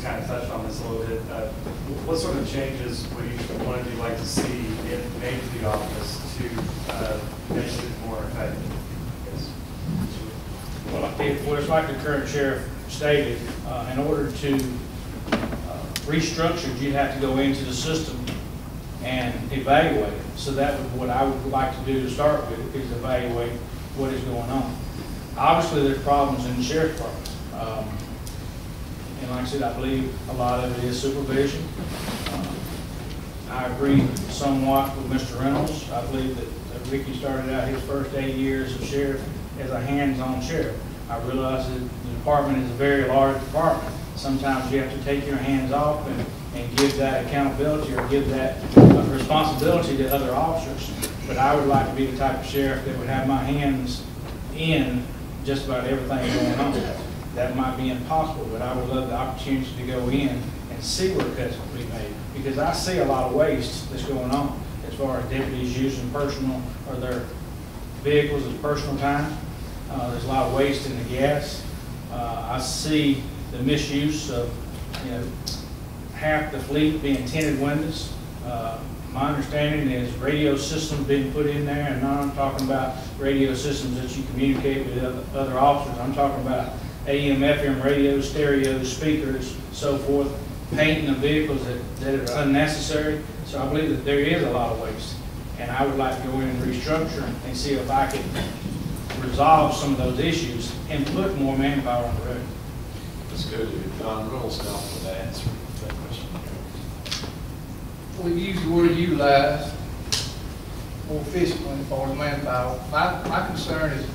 just kind of touched on this a little bit. What sort of changes would one of you like to see made to the office to make it more effective? Yes. Well, it's like the current sheriff stated, in order to restructure, you'd have to go into the system and evaluate it. So that would what I would like to do to start with, is evaluate what is going on. Obviously, there's problems in the sheriff's department. And like I said, I believe a lot of it is supervision. I agree somewhat with Mr. Reynolds. I believe that Ricky started out his first 8 years of sheriff as a hands-on sheriff. I realize that the department is a very large department. Sometimes you have to take your hands off and give that accountability or give that responsibility to other officers. But I would like to be the type of sheriff that would have my hands in just about everything going on. That might be impossible, but I would love the opportunity to go in and see where cuts will be made. Because I see a lot of waste that's going on as far as deputies using personal or their vehicles as personal time. There's a lot of waste in the gas. I see the misuse of, half the fleet being tinted windows. My understanding is radio systems being put in there, and I'm talking about radio systems that you communicate with other officers. I'm talking about AM, FM radios, stereos, speakers, so forth, painting of vehicles that are unnecessary. So I believe that there is a lot of waste, and I would like to go in and restructure and see if I can resolve some of those issues and put more manpower on the road. Let's go to John Reynolds now for the answer to that question. We use the word utilize more efficiently as far as manpower. My concern is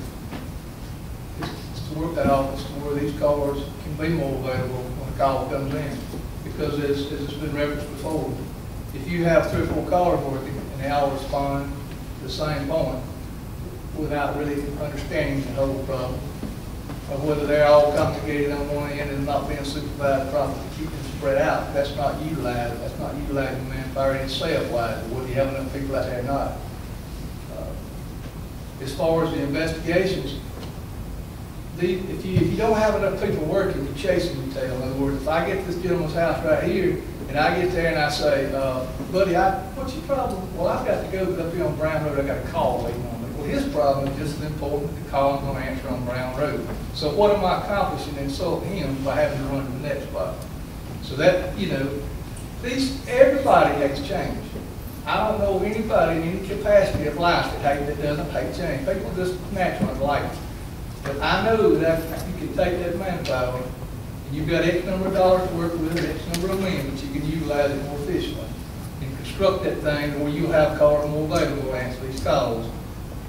to work that office to where these cars can be more available when a call comes in. Because as it's been referenced before, if you have 3 or 4 cars working and they all respond to the same point without really understanding the whole problem, or whether they're all congregated on one end and not being supervised properly, keeping them spread out, that's not utilized. That's not utilizing manpower in itself, whether you have enough people out there or not. As far as the investigations, if you don't have enough people working, you're chasing your tail. In other words, if I get this gentleman's house right here, and I get there and I say, buddy, what's your problem? Well, I've got to go up here on Brown Road. I got a call waiting on me. Well, his problem is just as important as the call I'm going to answer on Brown Road. So what am I accomplishing to insult him by having to run to the next spot? So that, everybody hates change. I don't know anybody in any capacity of life that doesn't hate change. People just naturally like it. But I know that you can take that manpower and you've got X number of dollars to work with, X number of men, but you can utilize it more efficiently and construct that thing where you'll have cars more available to answer these calls.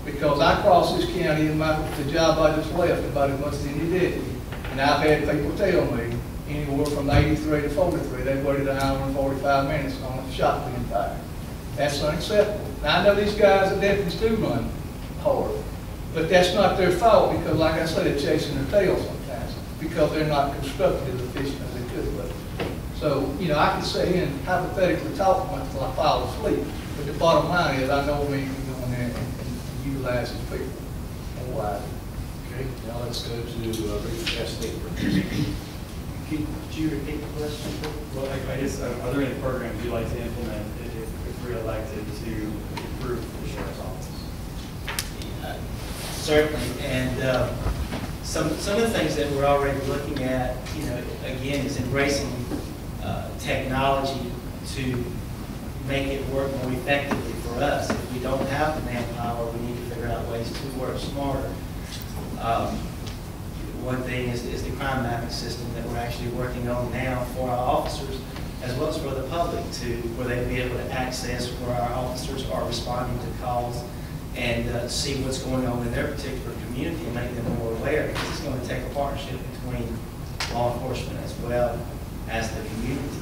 Because I cross this county in the job I just left about as much as any deputy, and I've had people tell me anywhere from 83 to 43, they waited an hour and 45 minutes on a shop being fired. That's unacceptable. Now I know these guys, the deputies, do run hard. But that's not their fault because, like I said, they're chasing their tail sometimes because they're not constructed as efficient as they could be. So, I can sit here and hypothetically talk until I fall asleep. But the bottom line is I know we can go in there and utilize these people more widely. Okay, now let's go to Rick Chastain. Could you repeat the question? Well, I guess, are there any programs you'd like to implement if we're elected to improve the sheriff's office? Certainly, and some of the things that we're already looking at, again, is embracing technology to make it work more effectively for us. If we don't have the manpower, we need to figure out ways to work smarter. One thing is the crime mapping system that we're actually working on now for our officers, as well as for the public, where they'll be able to access where our officers are responding to calls and see what's going on in their particular community and make them more aware, because it's going to take a partnership between law enforcement as well as the community.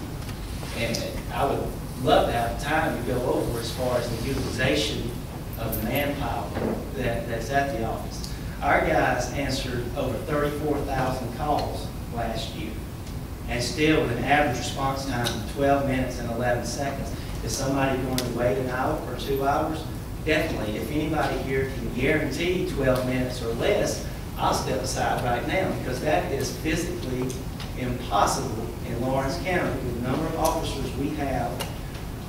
And I would love to have time to go over as far as the utilization of the manpower that's at the office. Our guys answered over 34,000 calls last year, and still with an average response time of 12 minutes and 11 seconds. Is somebody going to wait an hour or 2 hours? Definitely. If anybody here can guarantee 12 minutes or less, I'll step aside right now, because that is physically impossible in Lawrence County, with the number of officers we have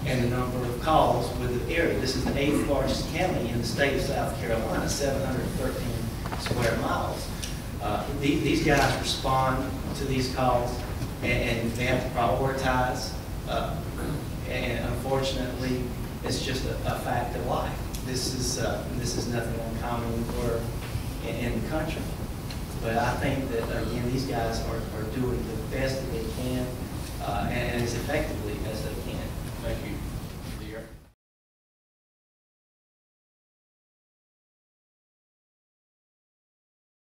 and the number of calls with the area. This is the 8th largest county in the state of South Carolina, 713 square miles. These guys respond to these calls, and they have to prioritize. And unfortunately, it's just a fact of life. This is nothing uncommon or in the country. But I think that, again, these guys are doing the best that they can and as effectively as they can. Thank you.